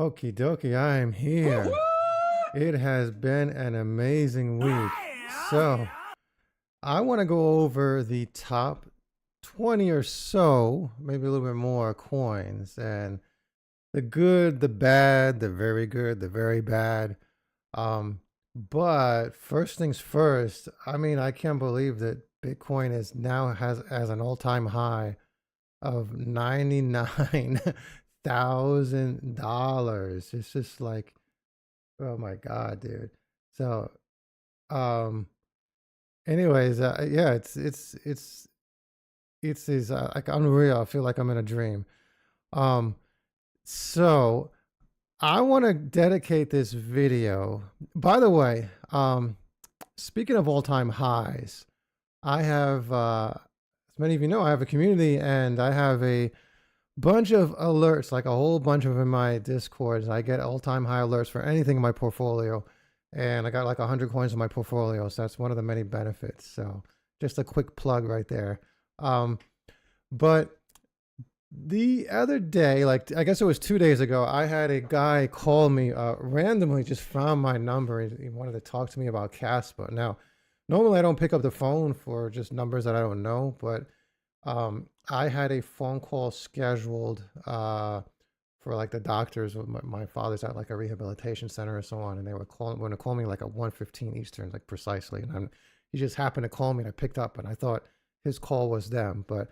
Okie dokie, I am here. It has been an amazing week. So, I want to go over the top 20 or so, maybe a little bit more coins, and the good, the bad, the very good, the very bad. But first things first, I mean, I can't believe that Bitcoin is now has an all-time high of $99,000. It's just like, oh my God, dude. So, um, anyways, yeah, it's like unreal. I feel like I'm in a dream. Um, so I want to dedicate this video. By the way, speaking of all-time highs, I have, as many of you know, I have a community and I have a bunch of alerts, like a whole bunch of them in my Discords. I get all-time high alerts for anything in my portfolio, and I got like 100 coins in my portfolio, so that's one of the many benefits. So just a quick plug right there. But the other day, like I guess it was 2 days ago, I had a guy call me randomly, just found my number. He wanted to talk to me about Kaspa. Now, normally I don't pick up the phone for just numbers that I don't know, but I had a phone call scheduled for like the doctors. My father's at like a rehabilitation center or so on, and they were going to call me like at 1:15 Eastern, like precisely. And he just happened to call me, and I picked up, and I thought his call was them. But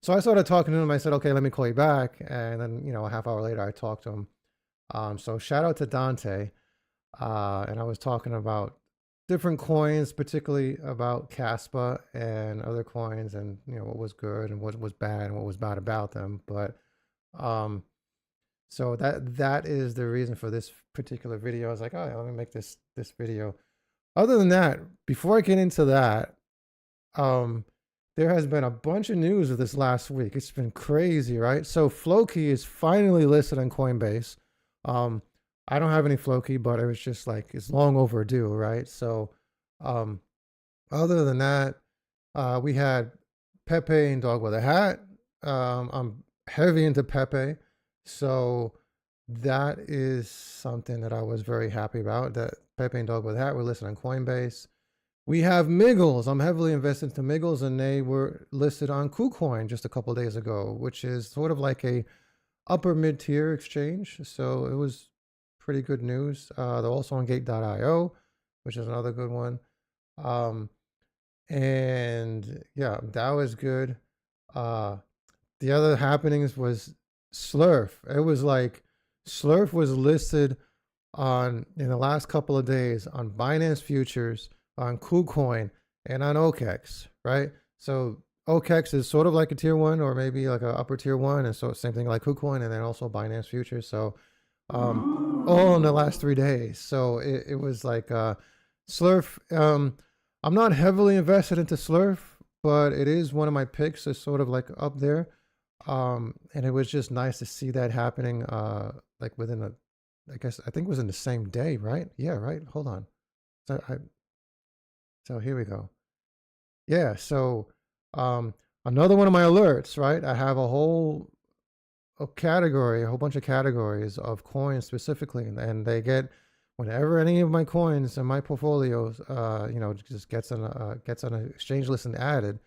so I started talking to him. I said, "Okay, let me call you back." And then, you know, a half hour later, I talked to him. So shout out to Dante, and I was talking about different coins, particularly about Kaspa and other coins, and you know what was good and what was bad and what was bad about them. But so that is the reason for this particular video. I was like, oh yeah, let me make this video. Other than that, before I get into that, there has been a bunch of news of this last week. It's been crazy, right? So Floki is finally listed on Coinbase. I don't have any Floki, but it was just like, it's long overdue, right? So, other than that, we had Pepe and Dog with a Hat. I'm heavy into Pepe. So that is something that I was very happy about, that Pepe and Dog with a Hat were listed on Coinbase. We have Miggles. I'm heavily invested into Miggles, and they were listed on KuCoin just a couple of days ago, which is sort of like a upper mid-tier exchange. So it was pretty good news. They're also on gate.io, which is another good one. And yeah, that was good. The other happenings was Slurf. It was like Slurf was listed in the last couple of days on Binance Futures, on KuCoin, and on OKEX, right? So OKEX is sort of like a tier one, or maybe like a upper tier one, and so same thing like KuCoin, and then also Binance Futures. So all in the last 3 days. So it was like Slurf. I'm not heavily invested into Slurf, but it is one of my picks. It's sort of like up there. And it was just nice to see that happening like within I think it was in the same day, right? Yeah, right. Hold on. So here we go. Yeah, so another one of my alerts, right? I have a whole bunch of categories of coins specifically, and they get, whenever any of my coins in my portfolios, you know, just gets on an exchange list and added,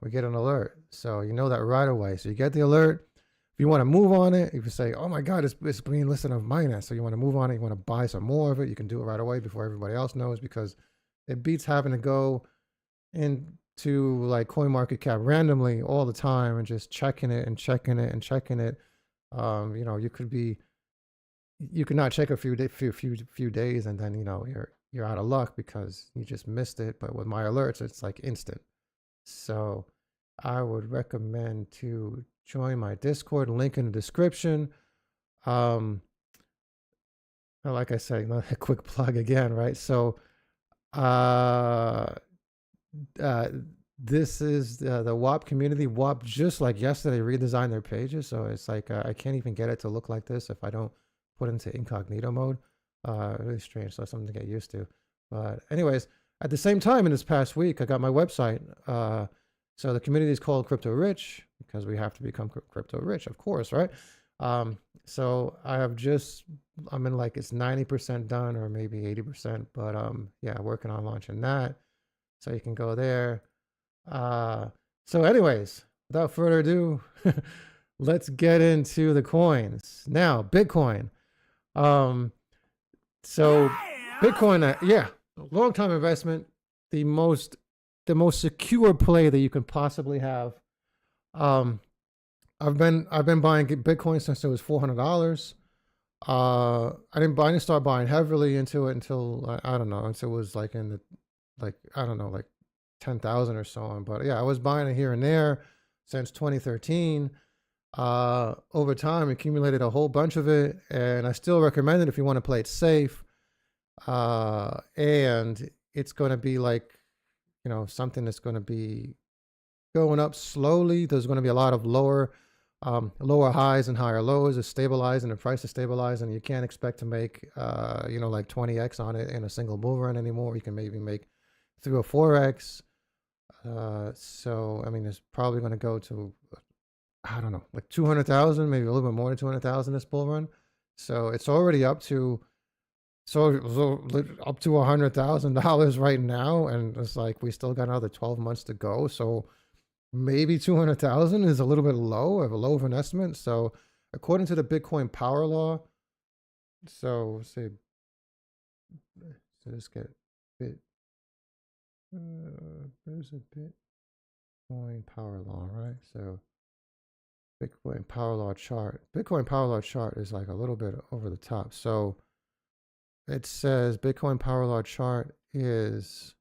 we get an alert. So you know that right away. So you get the alert. If you want to move on it, if you say, "Oh my God, it's being listed on Binance," so you want to move on it, you want to buy some more of it, you can do it right away before everybody else knows, because it beats having to go into like CoinMarketCap randomly all the time and just checking it and checking it and checking it. You know, you could not check a few days, and then, you know, you're out of luck because you just missed it. But with my alerts, it's like instant. So I would recommend to join my Discord, link in the description. Like I said, a quick plug again, right? So this is the WAP community. WAP just like yesterday redesigned their pages, so it's like I can't even get it to look like this if I don't put it into incognito mode. Really strange, so something to get used to. But anyways, at the same time, in this past week, I got my website. So the community is called Crypto Rich, because we have to become crypto rich, of course, right? So I'm in like it's 90% done or maybe 80%, but yeah, working on launching that. So you can go there. So anyways, without further ado, let's get into the coins. Now, Bitcoin. So Bitcoin, yeah, long time investment, the most secure play that you can possibly have. I've been buying Bitcoin since it was $400. I didn't start buying heavily into it until I don't know, until it was like in the I don't know, like 10,000 or so on. But yeah, I was buying it here and there since 2013. Over time, accumulated a whole bunch of it, and I still recommend it if you want to play it safe. And it's going to be like, you know, something that's going to be going up slowly. There's going to be a lot of lower highs and higher lows. It's stabilizing, the price is stabilizing. You can't expect to make, you know, like 20x on it in a single bull run anymore. You can maybe make 3 or 4x. So, I mean, it's probably going to go to, I don't know, like 200,000, maybe a little bit more than 200,000 this bull run. So it's already up to, up to $100,000 right now. And it's like, we still got another 12 months to go. So maybe 200,000 is a little bit low of an estimate. So according to the Bitcoin power law, so say, so let's get bit, there's a Bitcoin power law, right? So Bitcoin power law chart. Bitcoin power law chart is like a little bit over the top. So it says Bitcoin power law chart is,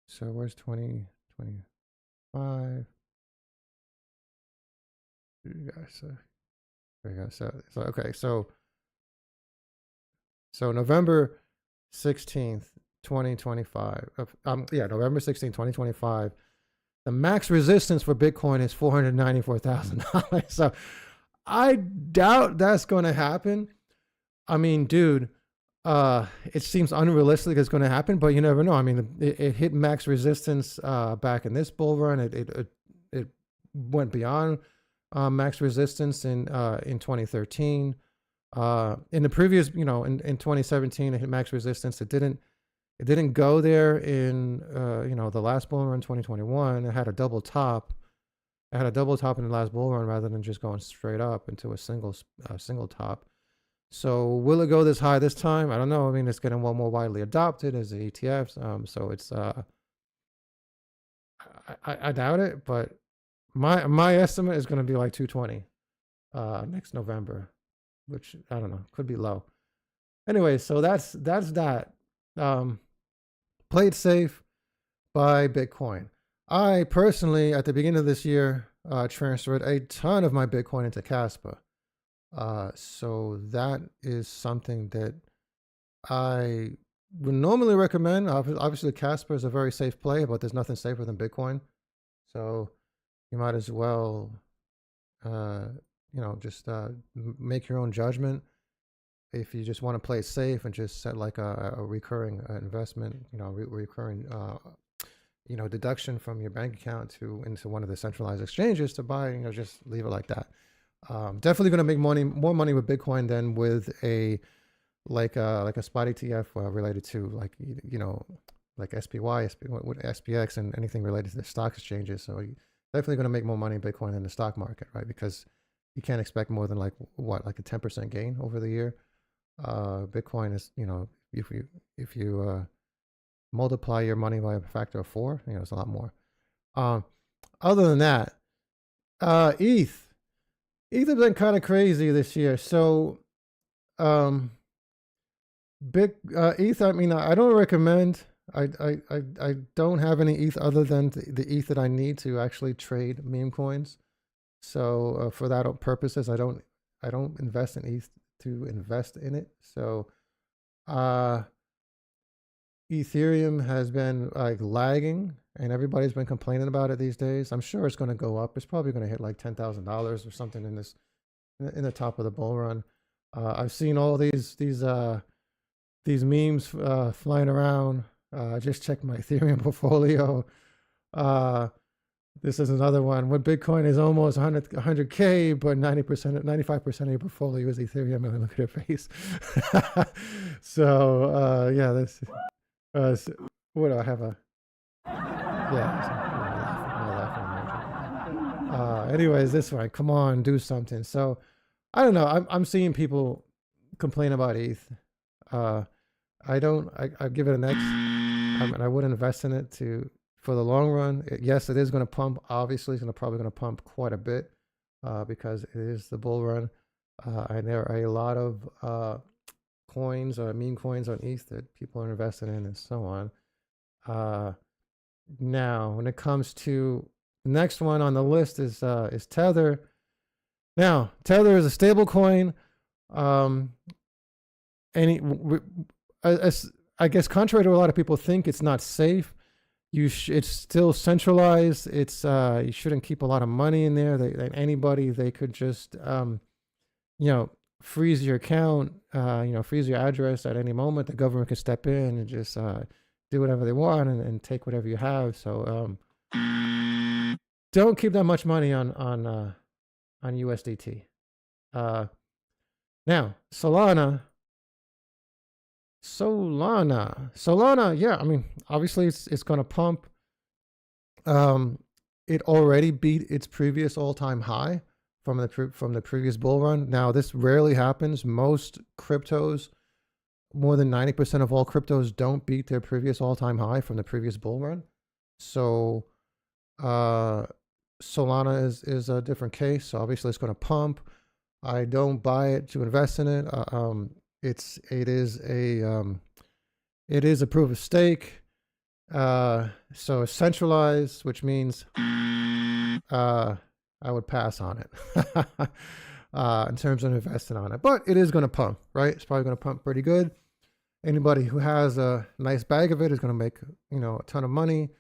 so where's 2025? You guys, there you go. So okay, so November 16th, 2025. Yeah, November 16th, 2025. The max resistance for Bitcoin is $494,000. So I doubt that's going to happen. I mean, dude, it seems unrealistic it's going to happen, but you never know. I mean, it hit max resistance back in this bull run. It went beyond max resistance in 2013. In the previous, you know, in 2017, it hit max resistance. It didn't go there in, you know, the last bull run, 2021. It had a double top. It had a double top in the last bull run rather than just going straight up into a single top. So will it go this high this time? I don't know. I mean, it's getting more widely adopted as the ETFs. So it's, I doubt it, but my estimate is going to be like 220 next November, which I don't know, could be low. Anyway, so that's that. Play it safe, buy Bitcoin. I personally, at the beginning of this year, transferred a ton of my Bitcoin into Kaspa. So that is something that I would normally recommend. Obviously, Kaspa is a very safe play, but there's nothing safer than Bitcoin. So you might as well, you know, just make your own judgment. If you just want to play it safe and just set like a recurring investment, you know, recurring, you know, deduction from your bank account into one of the centralized exchanges to buy, you know, just leave it like that. Definitely going to make more money with Bitcoin than with a like a spot ETF related to like, you know, like SPY, SPX, and anything related to the stock exchanges. So you're definitely going to make more money in Bitcoin than the stock market, right? Because you can't expect more than like what, like a 10% gain over the year. Bitcoin is, you know, if you multiply your money by a factor of 4, you know, it's a lot more. Other than that, ETH has been kind of crazy this year. So, ETH, I mean, I don't recommend. I don't have any ETH other than the ETH that I need to actually trade meme coins. So for that purposes, I don't invest in ETH to invest in it. So Ethereum has been like lagging, and everybody's been complaining about it these days. I'm sure it's going to go up. It's probably going to hit like $10,000 or something in the top of the bull run. I've seen all these memes flying around. I just checked my Ethereum portfolio. This is another one. When Bitcoin is almost 100K, but 90%, 95% of your portfolio is Ethereum. And look at her face. So, yeah, this, what do I have? Anyways, this one, come on, do something. So, I don't know. I'm seeing people complain about ETH. I give it an X. I wouldn't invest in it for the long run. Yes, it is going to pump. Obviously, it's probably going to pump quite a bit because it is the bull run. And there are a lot of coins or meme coins on ETH that people are investing in and so on. Now, when it comes to the next one on the list is Tether. Now, Tether is a stable coin. I guess contrary to a lot of people think, it's not safe. It's still centralized. It's you shouldn't keep a lot of money in there. They could just freeze your account, freeze your address at any moment. The government can step in and just do whatever they want and take whatever you have. So don't keep that much money on USDT. Now, Solana, yeah, I mean, obviously it's going to pump. It already beat its previous all-time high from the previous bull run. Now, this rarely happens. Most cryptos, more than 90% of all cryptos, don't beat their previous all-time high from the previous bull run. So, Solana is a different case. So obviously, it's going to pump. I don't buy it to invest in it. It is a proof of stake. So it's centralized, which means I would pass on it in terms of investing on it. But it is going to pump, right? It's probably going to pump pretty good. Anybody who has a nice bag of it is going to make a ton of money.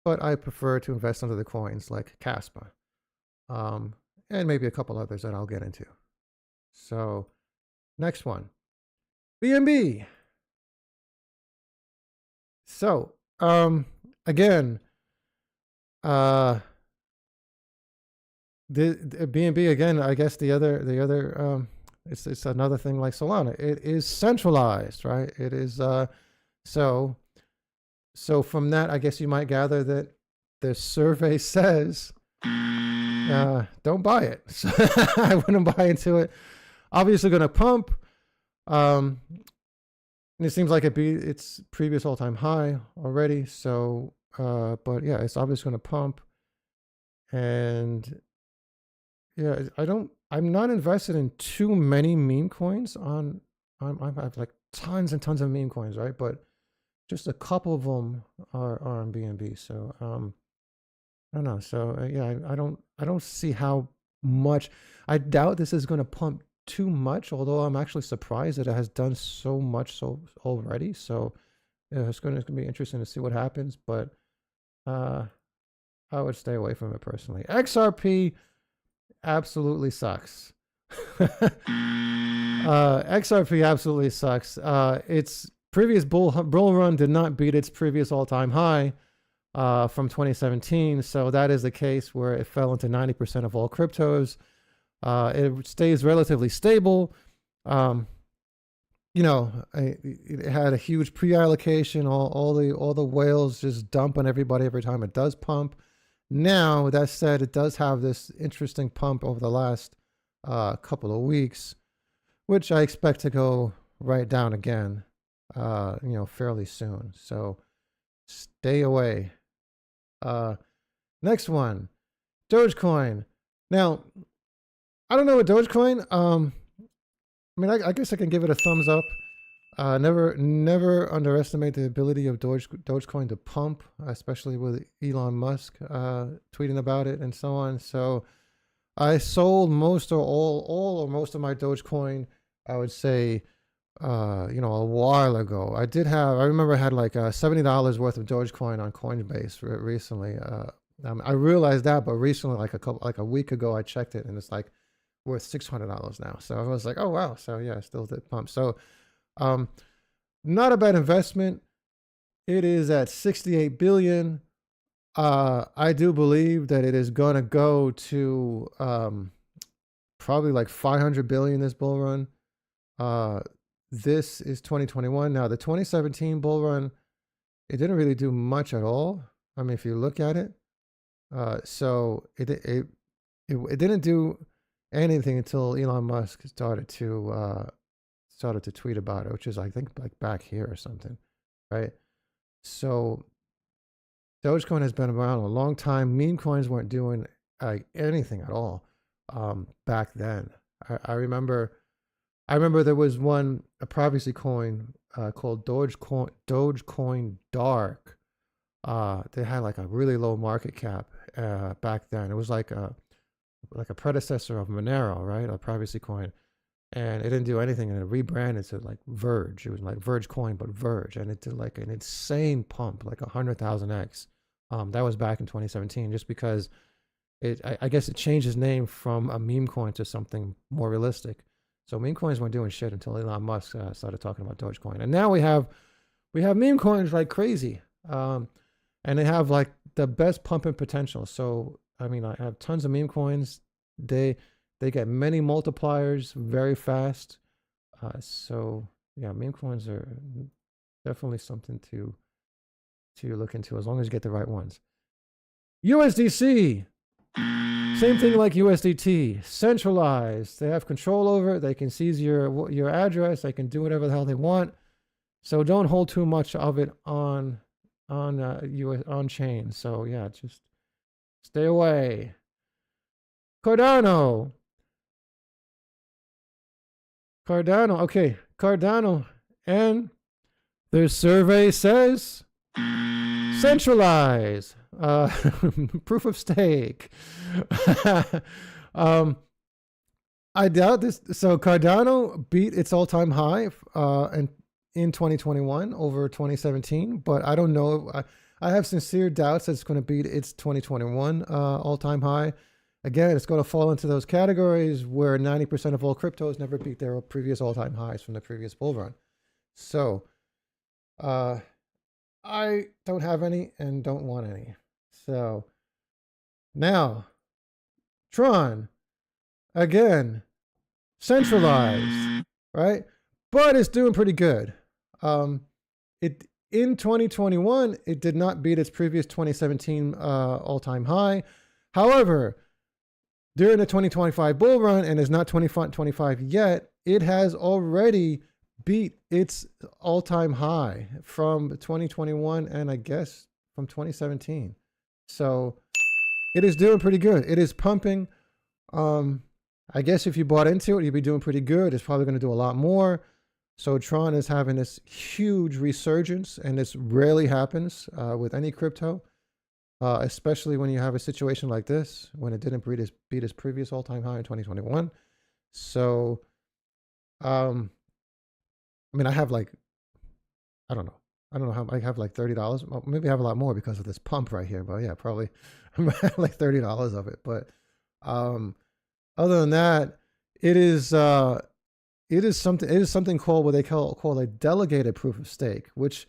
But I prefer to invest under the coins like Kaspa, and maybe a couple others that I'll get into. So next one. BNB. So, again, the BNB again. I guess the other it's another thing like Solana. It is centralized, right? It is so from that, I guess you might gather that the survey says don't buy it. So I wouldn't buy into it. Obviously, going to pump. And it seems like it beat its previous all-time high already. So, but yeah, it's obviously going to pump. And yeah, I'm not invested in too many meme coins I have like tons and tons of meme coins, right? But just a couple of them are on BNB. So, I don't know. So yeah, I don't see how much. I doubt this is going to pump too much, although I'm actually surprised that it has done so much already. So yeah, it's going to be interesting to see what happens, but I would stay away from it personally. XRP absolutely sucks. XRP absolutely sucks. Its previous bull run did not beat its previous all-time high from 2017. So that is the case where it fell into 90% of all cryptos. It stays relatively stable. It had a huge pre-allocation. All the whales just dump on everybody every time it does pump. Now, that said, it does have this interesting pump over the last couple of weeks, which I expect to go right down again, fairly soon. So stay away. Next one, Dogecoin. Now, I don't know what Dogecoin. I guess I can give it a thumbs up. Never underestimate the ability of Dogecoin to pump, especially with Elon Musk tweeting about it and so on. So I sold most or all or most of my Dogecoin, I would say, a while ago. I remember I had like $70 worth of Dogecoin on Coinbase recently. I realized that, but recently, like a week ago, I checked it and it's like worth $600 now. So I was like, oh wow. So yeah, still did pump. So not a bad investment. It is at 68 billion. I do believe that it is gonna go to probably like 500 billion this bull run. This is 2021. Now the 2017 bull run, it didn't really do much at all. I mean, if you look at it, so it didn't do anything until Elon Musk started to tweet about it, which is I think like back here or something, right? So Dogecoin has been around a long time. Meme coins weren't doing like anything at all back then. I remember there was a privacy coin called Dogecoin Dark. They had like a really low market cap back then. It was like a predecessor of Monero, right? A privacy coin. And it didn't do anything, and it rebranded to like Verge. It was like Verge Coin, but Verge, and it did like an insane pump, like 100,000x. That was back in 2017, just because I guess it changed its name from a meme coin to something more realistic. So meme coins weren't doing shit until Elon Musk started talking about Dogecoin, and now we have meme coins like crazy, and they have like the best pumping potential. So I mean, I have tons of meme coins. They get many multipliers very fast. So yeah, meme coins are definitely something to look into, as long as you get the right ones. USDC, same thing like USDT, centralized. They have control over it. They can seize your address. They can do whatever the hell they want. So don't hold too much of it on chain. So yeah, just stay away. Cardano. Okay, Cardano, and their survey says centralized, proof of stake. I doubt this. So Cardano beat its all-time high in 2021 over 2017, but I don't know. I have sincere doubts that it's going to beat its 2021 all-time high. Again, it's going to fall into those categories where 90% of all cryptos never beat their previous all-time highs from the previous bull run. So I don't have any and don't want any. So now, Tron, again, centralized, right? But it's doing pretty good. In 2021, it did not beat its previous 2017 all-time high. However, during the 2025 bull run, and is not 25 yet, it has already beat its all-time high from 2021 and I guess from 2017. So it is doing pretty good. It is pumping. I guess if you bought into it, you'd be doing pretty good. It's probably going to do a lot more. So Tron is having this huge resurgence, and this rarely happens with any crypto. Especially when you have a situation like this, when it didn't beat its previous all-time high in 2021. So, I mean, I have like, I don't know how, I have like $30. Maybe I have a lot more because of this pump right here, but yeah, probably like $30 of it. But other than that, it is something called what they call a delegated proof of stake, which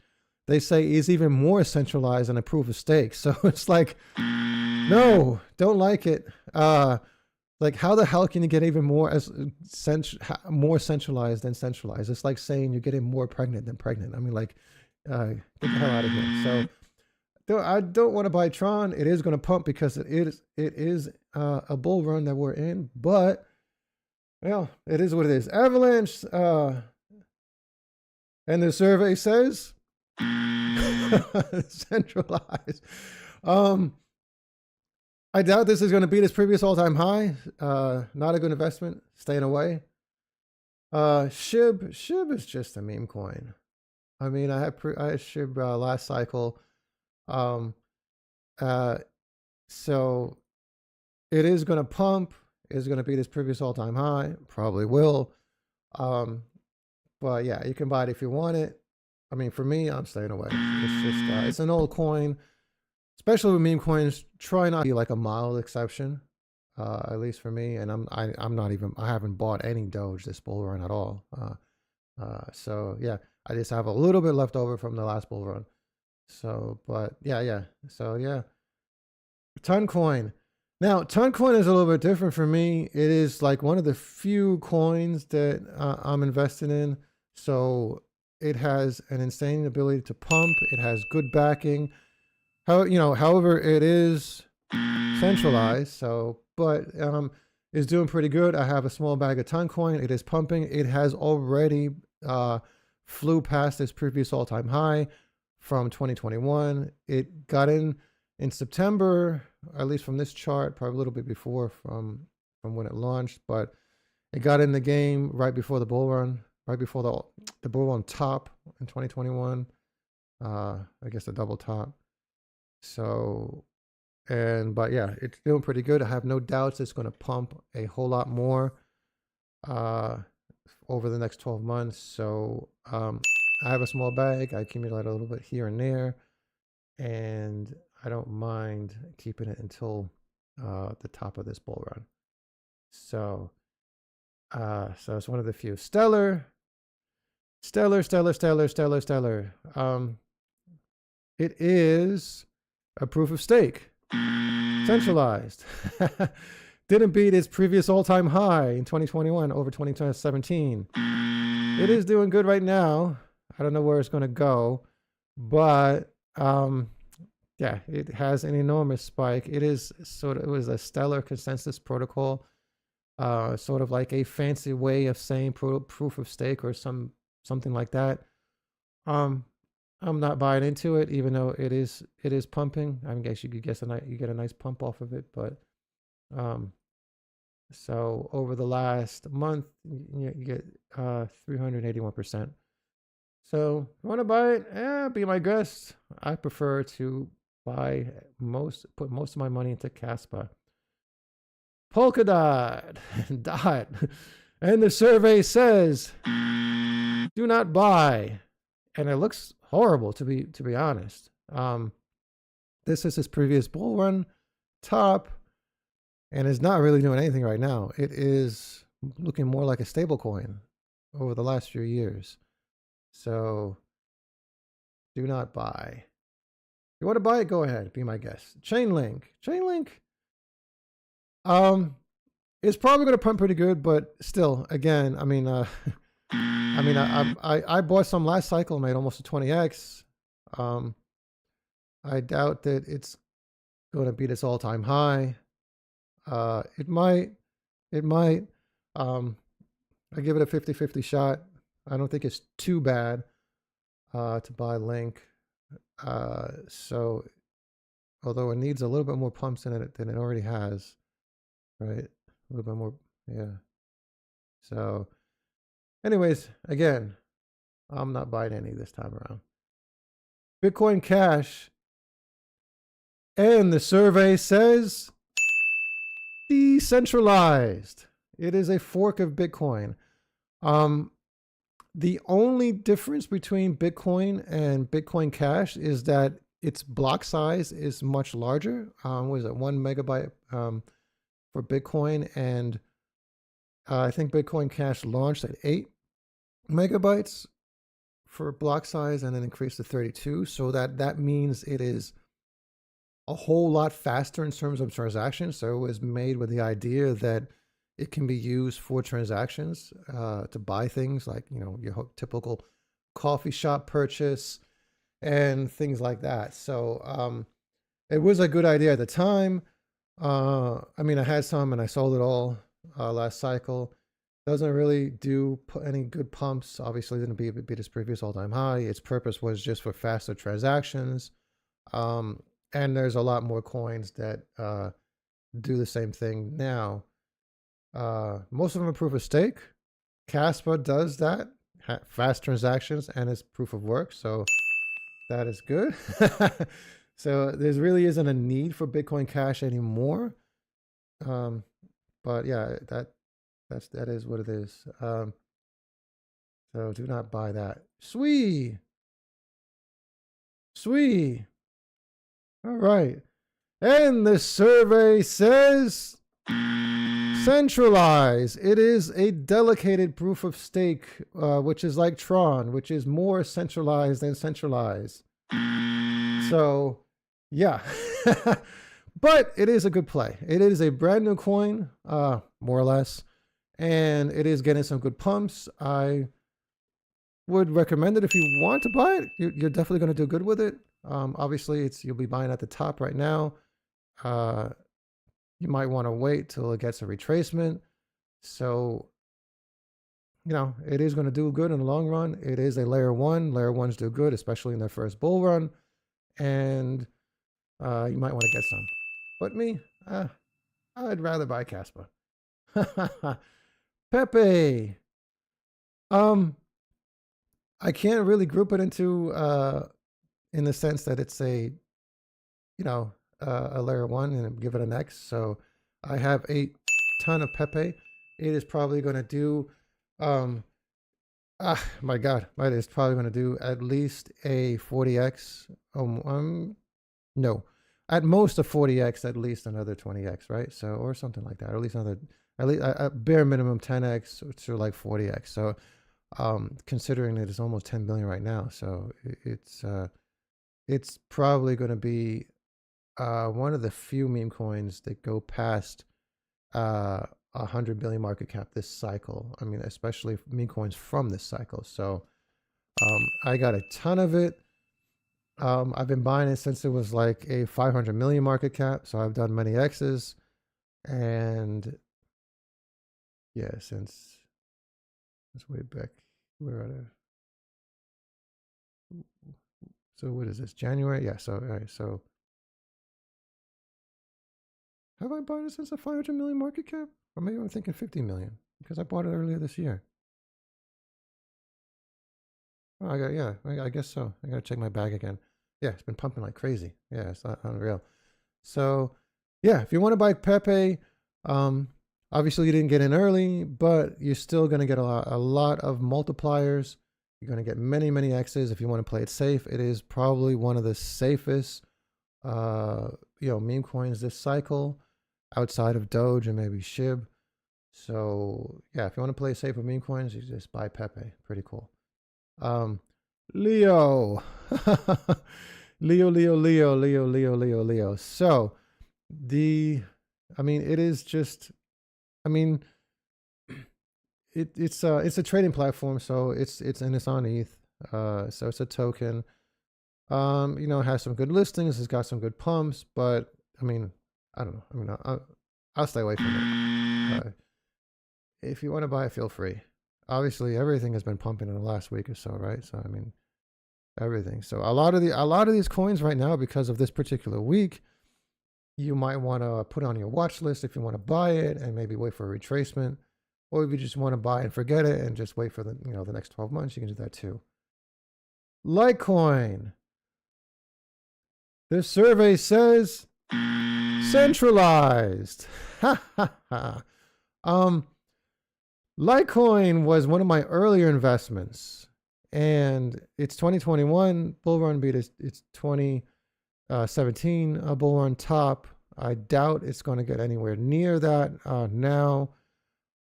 they say is even more centralized than a proof of stake. So it's like, no, don't like it. Like, how the hell can you get even more more centralized than centralized? It's like saying you're getting more pregnant than pregnant. I mean, like, get the hell out of here. So I don't want to buy Tron. It is going to pump because it is a bull run that we're in. But well, it is what it is. Avalanche, and the survey says centralized. I doubt this is going to beat its previous all-time high. Not a good investment. Staying away. SHIB is just a meme coin. I mean, I had SHIB last cycle. So it is going to pump. Is going to beat its previous all-time high. Probably will. But yeah, you can buy it if you want it. I mean, for me, I'm staying away. It's just it's an old coin, especially with meme coins. Try not to be like a mild exception, at least for me. And I'm not even. I haven't bought any Doge this bull run at all. So yeah, I just have a little bit left over from the last bull run. So, but yeah. So yeah, Toncoin. Now, Toncoin is a little bit different for me. It is like one of the few coins that I'm invested in. So it has an insane ability to pump. It has good backing. However, it is centralized. So, but it's doing pretty good. I have a small bag of Toncoin. It is pumping. It has already flew past its previous all-time high from 2021. It got in September, at least from this chart, probably a little bit before from when it launched, but it got in the game right before the bull run, right before the bull run top in 2021. I guess the double top. So, but yeah, it's doing pretty good. I have no doubts it's going to pump a whole lot more over the next 12 months. So I have a small bag. I accumulate a little bit here and there, and I don't mind keeping it until the top of this bull run. So it's one of the few. Stellar. It is a proof of stake, centralized. Didn't beat its previous all-time high in 2021 over 2017. It is doing good right now. I don't know where it's going to go, but yeah, it has an enormous spike. It was a stellar consensus protocol, sort of like a fancy way of saying proof of stake or something like that. I'm not buying into it, even though it is pumping. I guess you could guess you get a nice pump off of it, but so over the last month you get 381%. So if you want to buy it, be my guest. I prefer to put most of my money into Kaspa. Polka dot. And the survey says do not buy. And it looks horrible, to be honest. This is his previous bull run top, and is not really doing anything right now. It is looking more like a stable coin over the last few years. So do not buy. If you want to buy it, go ahead. Be my guest. Chainlink. It's probably going to pump pretty good, but still, again, I mean, I bought some last cycle, made almost a 20x. I doubt that it's going to beat its all-time high. It might. I give it a 50-50 shot. I don't think it's too bad to buy Link. So, although it needs a little bit more pumps in it than it already has, right? A little bit more, yeah. So, anyways, again, I'm not buying any this time around. Bitcoin Cash, and the survey says decentralized. It is a fork of Bitcoin. The only difference between Bitcoin and Bitcoin Cash is that its block size is much larger. What is it, 1 megabyte for Bitcoin, and I think Bitcoin Cash launched at 8 megabytes for block size and then increased to 32. So that means it is a whole lot faster in terms of transactions. So it was made with the idea that it can be used for transactions to buy things like, your typical coffee shop purchase and things like that. So it was a good idea at the time. I mean, I had some and I sold it all last cycle. Doesn't really do any good pumps. Obviously, didn't beat its previous all-time high. Its purpose was just for faster transactions. And there's a lot more coins that do the same thing now. Most of them are proof of stake. Kaspa does that, fast transactions, and it's proof of work. So that is good. So there really isn't a need for Bitcoin Cash anymore. But yeah, that is what it is. So do not buy that. Sweet. All right. And the survey says centralize. It is a delegated proof of stake, which is like Tron, which is more centralized than centralized. So, yeah. But it is a good play. It is a brand new coin, more or less, and it is getting some good pumps. I would recommend it if you want to buy it. You're definitely going to do good with it. Obviously, you'll be buying at the top right now. You might want to wait till it gets a retracement. So, it is going to do good in the long run. It is a layer one. Layer ones do good, especially in their first bull run. And you might want to get some. But me, I'd rather buy Kaspa. Pepe. I can't really group it into in the sense that it's a layer one and give it an X. So I have a ton of Pepe. It is probably going to do my God, it is probably going to do at least a 40x. No, at most a 40x, at least another 20x, right? So, or something like that, or at least another, at least a bare minimum 10x to like 40x. So considering that it's almost 10 billion right now, so it's probably going to be one of the few meme coins that go past 100 billion market cap this cycle. I mean, especially meme coins from this cycle. So I got a ton of it. I've been buying it since it was like a 500 million market cap. So I've done many X's, and yeah, since it's way back. Where are they? So what is this? January? Yeah. So all right. So have I bought it since a 500 million market cap? Or maybe I'm thinking 50 million because I bought it earlier this year. Oh, I guess so. I gotta check my bag again. Yeah, it's been pumping like crazy. Yeah, it's not unreal. So yeah, if you want to buy Pepe, obviously you didn't get in early, but you're still gonna get a lot of multipliers. You're gonna get many X's if you want to play it safe. It is probably one of the safest meme coins this cycle, outside of Doge and maybe SHIB. So yeah, if you want to play safe with meme coins, you just buy Pepe. Pretty cool. Leo. Leo. So it is just, it's a trading platform, so it's on ETH. So it's a token. It has some good listings, it's got some good pumps, but I don't know. I'll stay away from it. If you want to buy it, feel free. Obviously, everything has been pumping in the last week or so, right? So everything. So a lot of these coins right now, because of this particular week, you might want to put on your watch list if you want to buy it and maybe wait for a retracement, or if you just want to buy and forget it and just wait for the the next 12 months, you can do that too. Litecoin. This survey says centralized. Litecoin was one of my earlier investments, and it's 2021. Bullrun beat its 2017 Bullrun top. I doubt it's going to get anywhere near that now.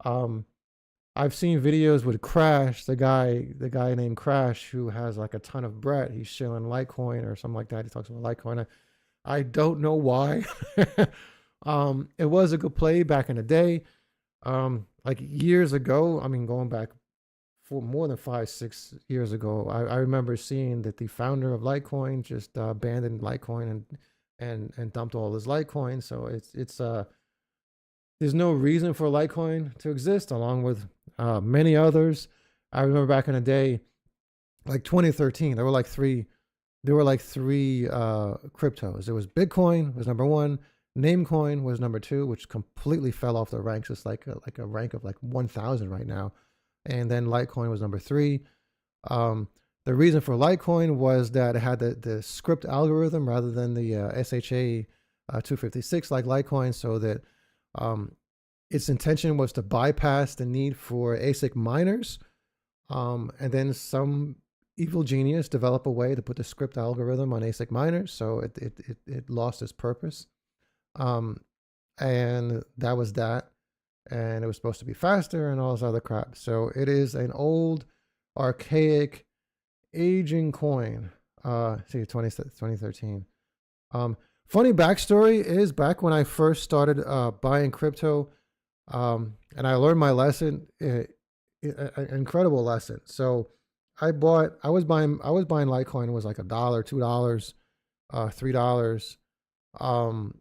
I've seen videos with Crash, the guy named Crash, who has like a ton of bread. He's shilling Litecoin or something like that. He talks about Litecoin. I don't know why. It was a good play back in the day. Like years ago, going back for more than 5-6 years ago, I remember seeing that the founder of Litecoin just abandoned Litecoin and dumped all his Litecoin. So it's there's no reason for Litecoin to exist, along with many others. I remember back in the day, like 2013, there were like three cryptos. There was Bitcoin was number one, Namecoin was number two, which completely fell off the ranks. It's like a rank of like 1,000 right now, and then Litecoin was number three. The reason for Litecoin was that it had the script algorithm rather than the SHA 256 like Litecoin, so that its intention was to bypass the need for ASIC miners, and then some evil genius developed a way to put the script algorithm on ASIC miners, so it lost its purpose. And that was that, and it was supposed to be faster and all this other crap. So it is an old, archaic, aging coin. See, 2013. Funny backstory is back when I first started buying crypto, and I learned my lesson, an incredible lesson. So I was buying Litecoin. It was like $1, $2, $3,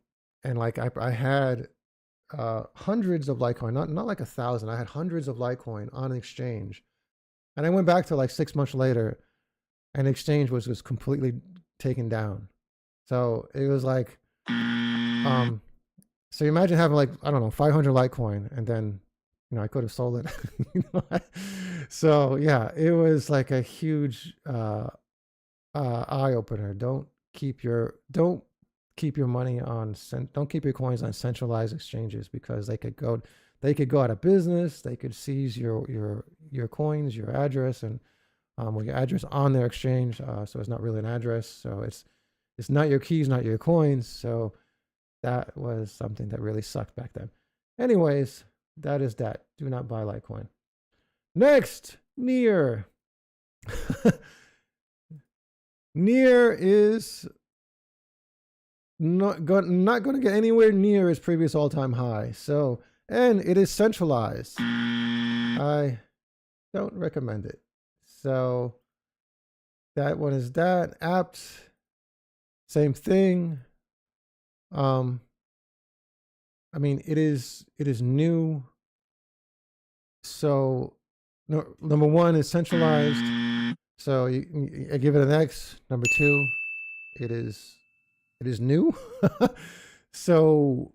and like I had hundreds of Litecoin, not like 1,000. I had hundreds of Litecoin on exchange, and I went back to like 6 months later, and exchange was completely taken down. So it was like, so you imagine having like, I don't know, 500 Litecoin, and then, I could have sold it. So yeah, it was like a huge eye opener. Don't keep your money on, don't keep your coins on centralized exchanges, because they could go out of business. They could seize your coins, your address, and with your address on their exchange. So it's not really an address. So it's not your keys, not your coins. So that was something that really sucked back then. Anyways, that is that. Do not buy Litecoin. Next, Near. Near is not going to get anywhere near its previous all-time high. So, and it is centralized. I don't recommend it. So that one is that. Apt, same thing. I mean, it is new. So no, number one is centralized. So I give it an X. Number two, it is new. So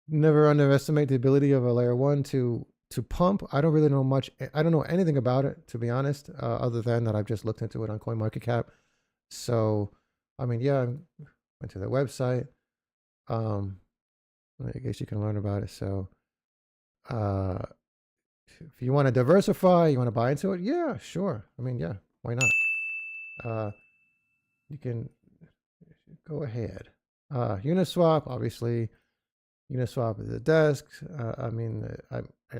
never underestimate the ability of a layer one to pump. I don't really know much. I don't know anything about it, to be honest, other than that I've just looked into it on CoinMarketCap. So, I mean, yeah, I went to their website. I guess you can learn about it. So, if you want to diversify, you want to buy into it, yeah, sure. I mean, yeah, why not? You can go ahead. Uniswap, obviously. Uniswap is a desk. I mean,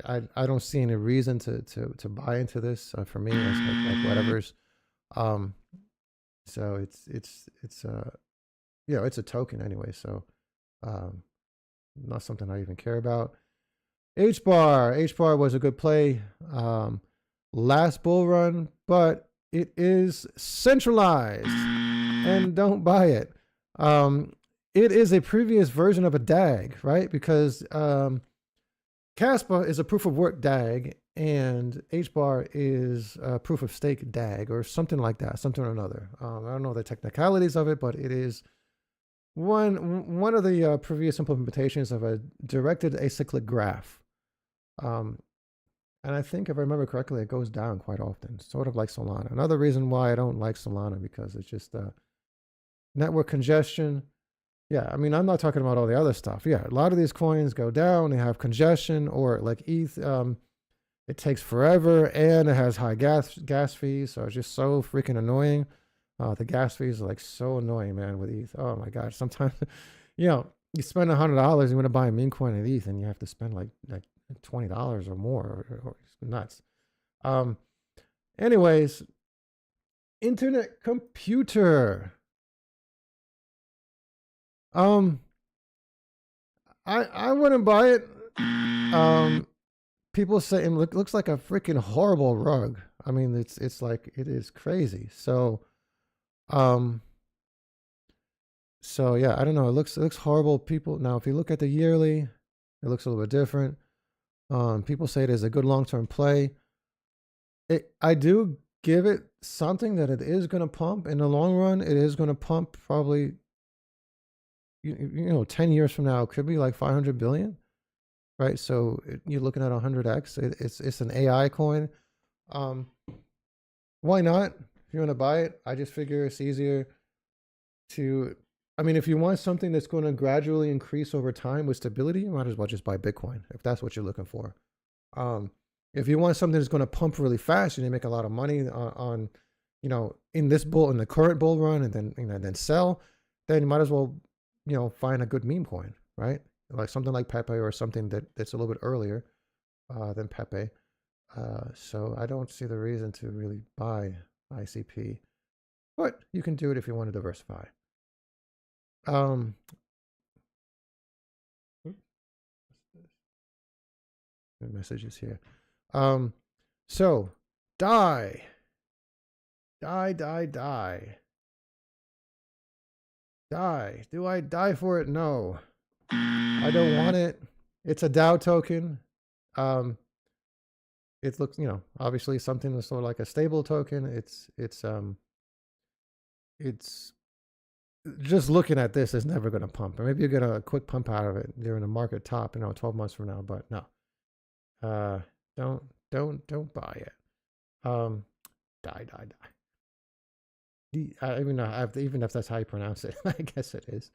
I don't see any reason to buy into this. For me, it's like whatever's. So it's it's a token anyway. So, not something I even care about. HBAR was a good play last bull run, but it is centralized, and don't buy it. It is a previous version of a DAG, right? Because Kaspa is a proof of work DAG, and HBAR is a proof of stake DAG, or something like that, something or another. I don't know the technicalities of it, but it is one of the previous implementations of a directed acyclic graph. And I think, if I remember correctly, it goes down quite often, sort of like Solana. Another reason why I don't like Solana, because it's just network congestion. Yeah, I mean, I'm not talking about all the other stuff. Yeah, a lot of these coins go down, they have congestion, or like ETH, it takes forever, and it has high gas fees, so it's just so freaking annoying. The gas fees are like so annoying, man, with ETH. Oh my God, sometimes, you spend $100, you want to buy a meme coin of ETH, and you have to spend like $20 or more, or it's nuts. Anyways, internet computer. I wouldn't buy it. People say it looks like a freaking horrible rug. I mean, it's like, it is crazy. So, so yeah, I don't know. It looks horrible. People, now if you look at the yearly, it looks a little bit different. People say it is a good long-term play. I do give it something that it is going to pump in the long run. It is going to pump probably, 10 years from now, it could be like 500 billion, right? So you're looking at 100x. It's an AI coin. Why not? If you want to buy it, I just figure it's easier to, I mean, if you want something that's going to gradually increase over time with stability, you might as well just buy Bitcoin, if that's what you're looking for. If you want something that's going to pump really fast and you make a lot of money on in the current bull run, and then then sell, then you might as well find a good meme coin, right? Like something like Pepe, or something that's a little bit earlier than Pepe. So I don't see the reason to really buy ICP, but you can do it if you want to diversify. um, messages here. So die. Do I die for it? No, I don't want it. It's a DAO token. It looks, you know, obviously something that's sort of like a stable token. It's just looking at this is never going to pump, or maybe you get a quick pump out of it during a market top, you know, 12 months from now. But no, don't buy it. Die. I even know, even if that's how you pronounce it. I guess it is.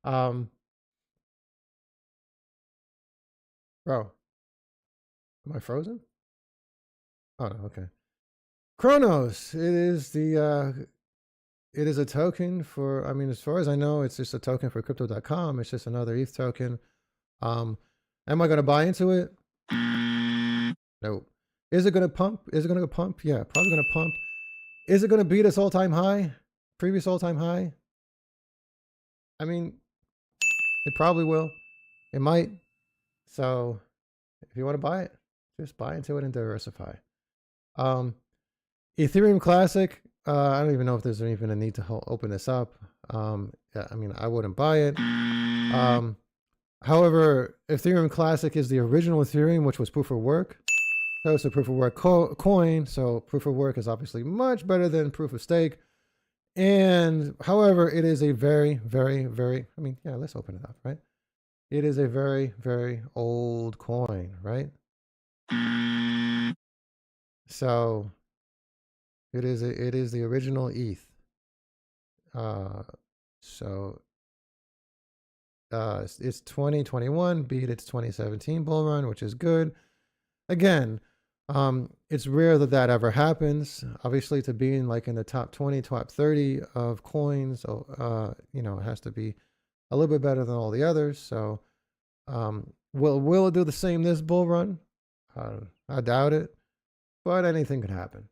Bro, am I frozen? Oh no, okay. Chronos. It is a token for, I mean, as far as I know, it's just a token for crypto.com. It's just another ETH token. Am I going to buy into it? Nope. Is it going to pump? Is it going to pump? Yeah, probably going to pump. Is it going to beat its all-time high? Previous all-time high? I mean, it probably will. It might. So if you want to buy it, just buy into it and diversify. Ethereum Classic. I don't even know if there's even a need to open this up. Yeah, I mean, I wouldn't buy it. However, Ethereum Classic is the original Ethereum, which was proof of work. So it's a proof of work coin. So proof of work is obviously much better than proof of stake. And however, it is a very, very, very, I mean, yeah, let's open it up, right? It is a very, very old coin, right? So it is the original ETH. It's 2021 beat its 2017 bull run, which is good. Again, it's rare that that ever happens. Obviously, to be in like in the top 20, top 30 of coins, you know, it has to be a little bit better than all the others. So, will it do the same this bull run? I doubt it, but anything could happen.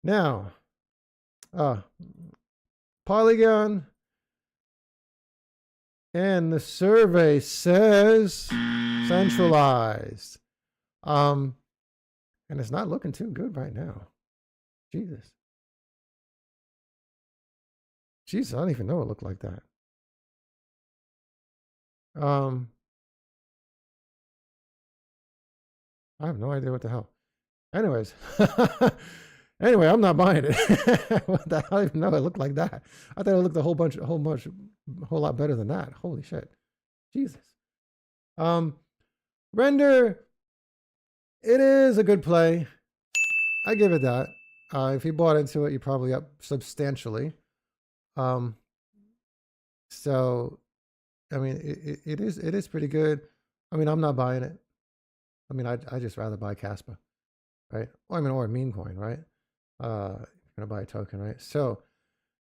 Now, Polygon, and the survey says centralized. And it's not looking too good right now. Jesus, I don't even know it looked like that. I have no idea what the hell. Anyways, anyway, I'm not buying it. What the hell? I didn't know it looked like that. I thought it looked a whole lot better than that. Holy shit, Jesus. Render. It is a good play. I give it that. If you bought into it, you're probably up substantially. So, I mean, it is pretty good. I mean, I'm not buying it. I mean, I just rather buy Kaspa, right? Well, I mean, or a meme coin, right? You're gonna buy a token, right? So,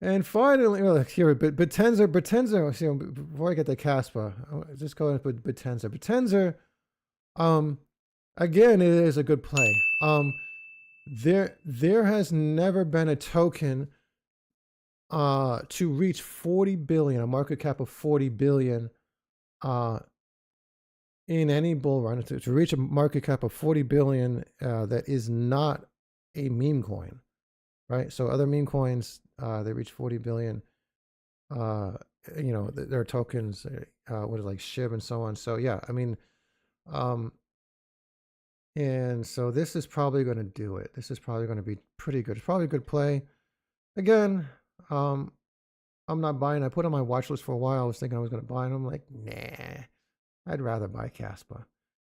and finally, well, here, Bitenzer. See, before I get to Kaspa, just go and put Bitenzer. Again, it is a good play. There has never been a token to reach 40 billion, a market cap of 40 billion in any bull run, to reach a market cap of 40 billion that is not a meme coin, right? So other meme coins, they reach 40 billion. You know, their tokens, what is like SHIB and so on. So yeah, I mean, and so this is probably going to do it. This is probably going to be pretty good. It's probably a good play. Again, I'm not buying. I put on my watch list for a while. I was thinking I was going to buy, and I'm like, nah, I'd rather buy Kaspa.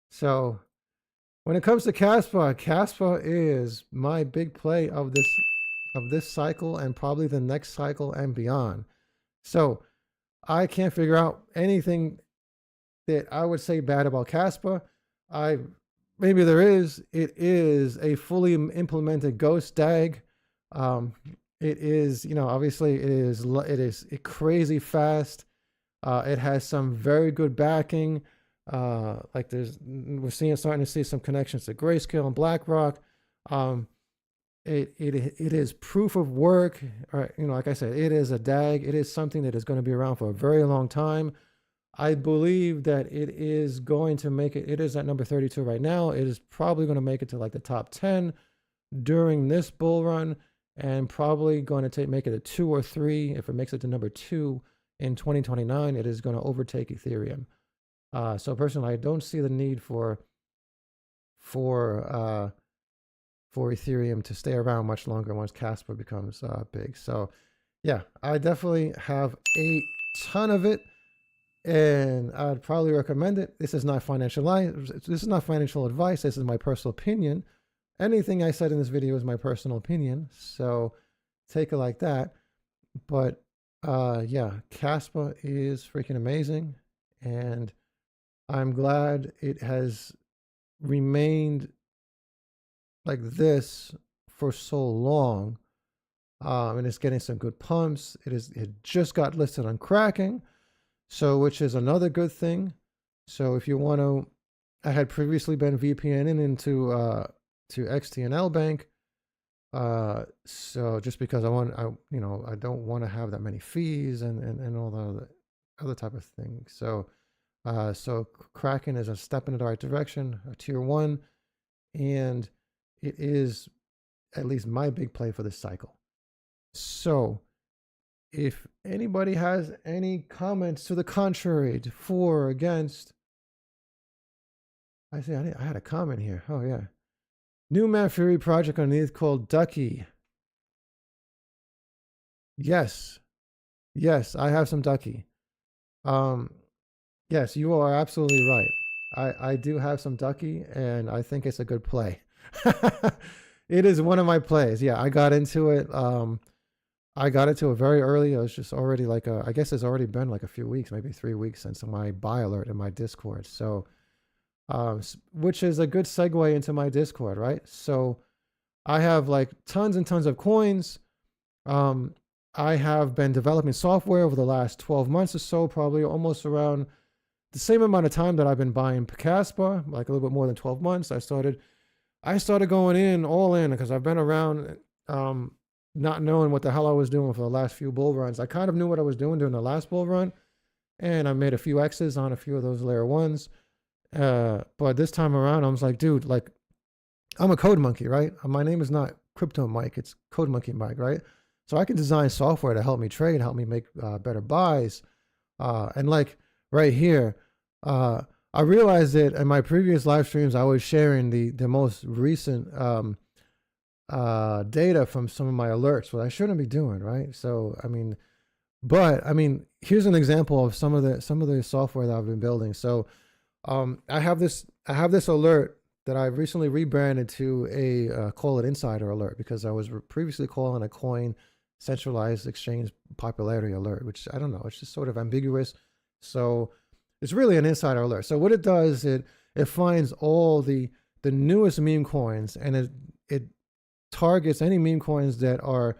So when it comes to Kaspa, Kaspa is my big play of this cycle and probably the next cycle and beyond. So I can't figure out anything that I would say bad about Kaspa. Maybe there is. It is a fully implemented Ghost DAG. It is, you know, obviously it is crazy fast. It has some very good backing. Like we're starting to see some connections to Grayscale and BlackRock. it is proof of work. Or, you know, like I said, it is a DAG. It is something that is going to be around for a very long time. I believe that it is going to make it. It is at number 32 right now. It is probably going to make it to like the top 10 during this bull run, and probably going to make it a 2 or 3. If it makes it to number 2 in 2029, it is going to overtake Ethereum. So personally, I don't see the need for Ethereum to stay around much longer once Kaspa becomes big. So yeah, I definitely have a ton of it, and I'd probably recommend it. This is not financial advice. This is my personal opinion. Anything I said in this video is my personal opinion, so take it like that. But yeah, Kaspa is freaking amazing, and I'm glad it has remained like this for so long, and it's getting some good pumps. It just got listed on Kraken, so which is another good thing. So if you want to, I had previously been VPNing into to XTNL Bank, so just because I don't want to have that many fees and all the other type of things. So so Kraken is a step in the right direction, a tier 1, and it is at least my big play for this cycle. So if anybody has any comments to the contrary, for or against, I see I had a comment here. Oh yeah. New Man Fury project underneath called Ducky. Yes. Yes, I have some Ducky. Yes, you are absolutely right. I do have some Ducky, and I think it's a good play. It is one of my plays. Yeah, I got into it. I got into it very early. I was just already like, I guess it's already been like a few weeks, maybe 3 weeks since my buy alert in my Discord. So, which is a good segue into my Discord, right? So I have like tons and tons of coins. I have been developing software over the last 12 months or so, probably almost around the same amount of time that I've been buying Kaspa, like a little bit more than 12 months. I started going in all in because I've been around, not knowing what the hell I was doing for the last few bull runs. I kind of knew what I was doing during the last bull run, and I made a few X's on a few of those layer 1s. But this time around, I was like, dude, like, I'm a code monkey, right? My name is not Crypto Mike, it's Code Monkey Mike, right? So I can design software to help me trade, help me make better buys. And like right here, I realized that in my previous live streams, I was sharing the most recent data from some of my alerts, what I shouldn't be doing, right? So I mean, but I mean, here's an example of some of the software that I've been building. So I have this alert that I recently rebranded to a call it insider alert, because I was previously calling a coin centralized exchange popularity alert, which I don't know, it's just sort of ambiguous. So it's really an insider alert. So what it does, it finds all the newest meme coins, and it targets any meme coins that are,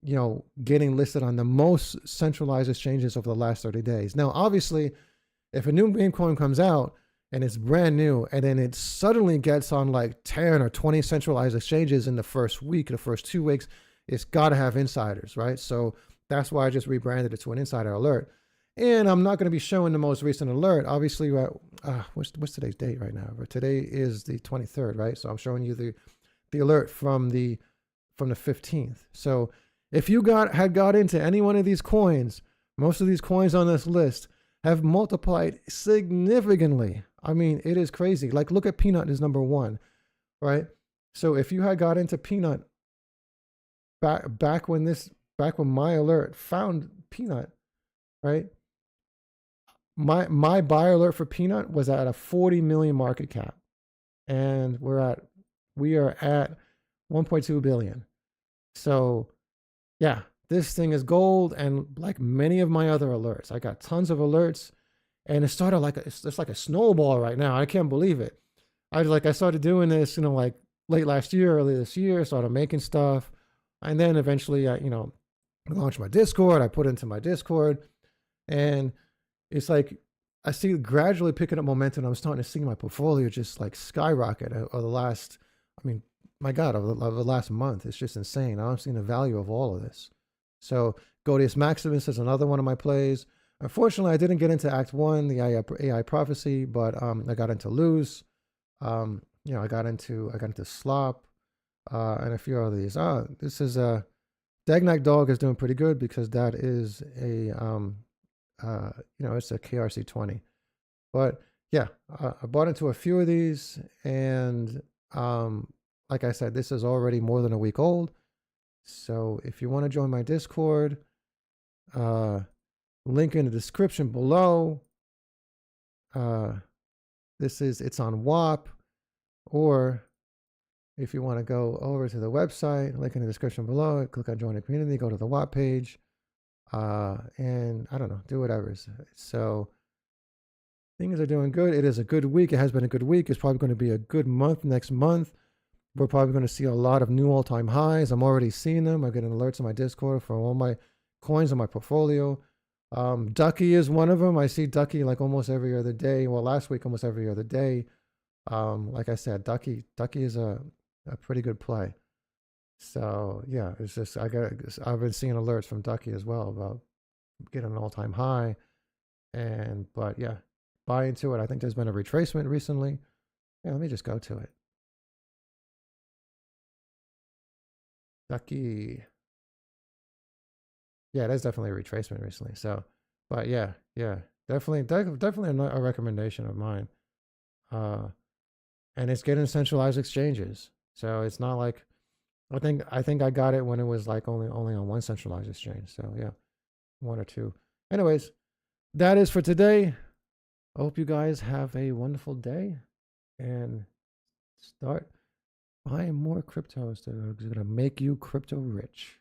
you know, getting listed on the most centralized exchanges over the last 30 days. Now, obviously, if a new meme coin comes out and it's brand new, and then it suddenly gets on like 10 or 20 centralized exchanges in the first week, the first 2 weeks, it's got to have insiders, right? So that's why I just rebranded it to an insider alert. And I'm not going to be showing the most recent alert. Obviously, what's today's date right now? Today is the 23rd, right? So I'm showing you the alert from the 15th. So if you had got into any one of these coins, most of these coins on this list have multiplied significantly. I mean, it is crazy. Like, look at Peanut is number 1, right? So if you had got into Peanut back when my alert found Peanut, right? My buy alert for Peanut was at a 40 million market cap, and we are at 1.2 billion. So yeah, this thing is gold. And like many of my other alerts, I got tons of alerts, and it started like it's like a snowball right now. I can't believe it. I started doing this, you know, like late last year, early this year, started making stuff. And then eventually I, you know, launched my Discord. I put it into my Discord, and it's like I see it gradually picking up momentum. I'm starting to see my portfolio just like skyrocket over the last, I mean, my God, of the last month. It's just insane. I'm seeing the value of all of this. So Godius Maximus is another one of my plays. Unfortunately, I didn't get into Act 1, the AI prophecy, but I got into Lose. You know, I got into Slop, and a few of these. This is Dagnac Dog is doing pretty good because that is a you know, it's a KRC20. But yeah, I bought into a few of these, and like I said, this is already more than a week old. So if you want to join my Discord, link in the description below. It's on WAP, or if you want to go over to the website, link in the description below, click on join the community, go to the WAP page, and I don't know, do whatever. So things are doing good. It is a good week. It has been a good week. It's probably going to be a good month next month. We're probably going to see a lot of new all-time highs. I'm already seeing them. I'm getting alerts on my Discord for all my coins in my portfolio. Ducky is one of them. I see Ducky like almost every other day. Well, last week almost every other day. Like I said, Ducky is a pretty good play. So yeah, it's just I've been seeing alerts from Ducky as well about getting an all-time high. But yeah, buy into it. I think there's been a retracement recently. Yeah, let me just go to it. Ducky. Yeah, that's definitely a retracement recently. So, but yeah, definitely a recommendation of mine. And it's getting centralized exchanges. So it's not like I think I got it when it was like only on one centralized exchange. So yeah, one or two. Anyways, that is for today. I hope you guys have a wonderful day and start buying more cryptos that are going to make you crypto rich.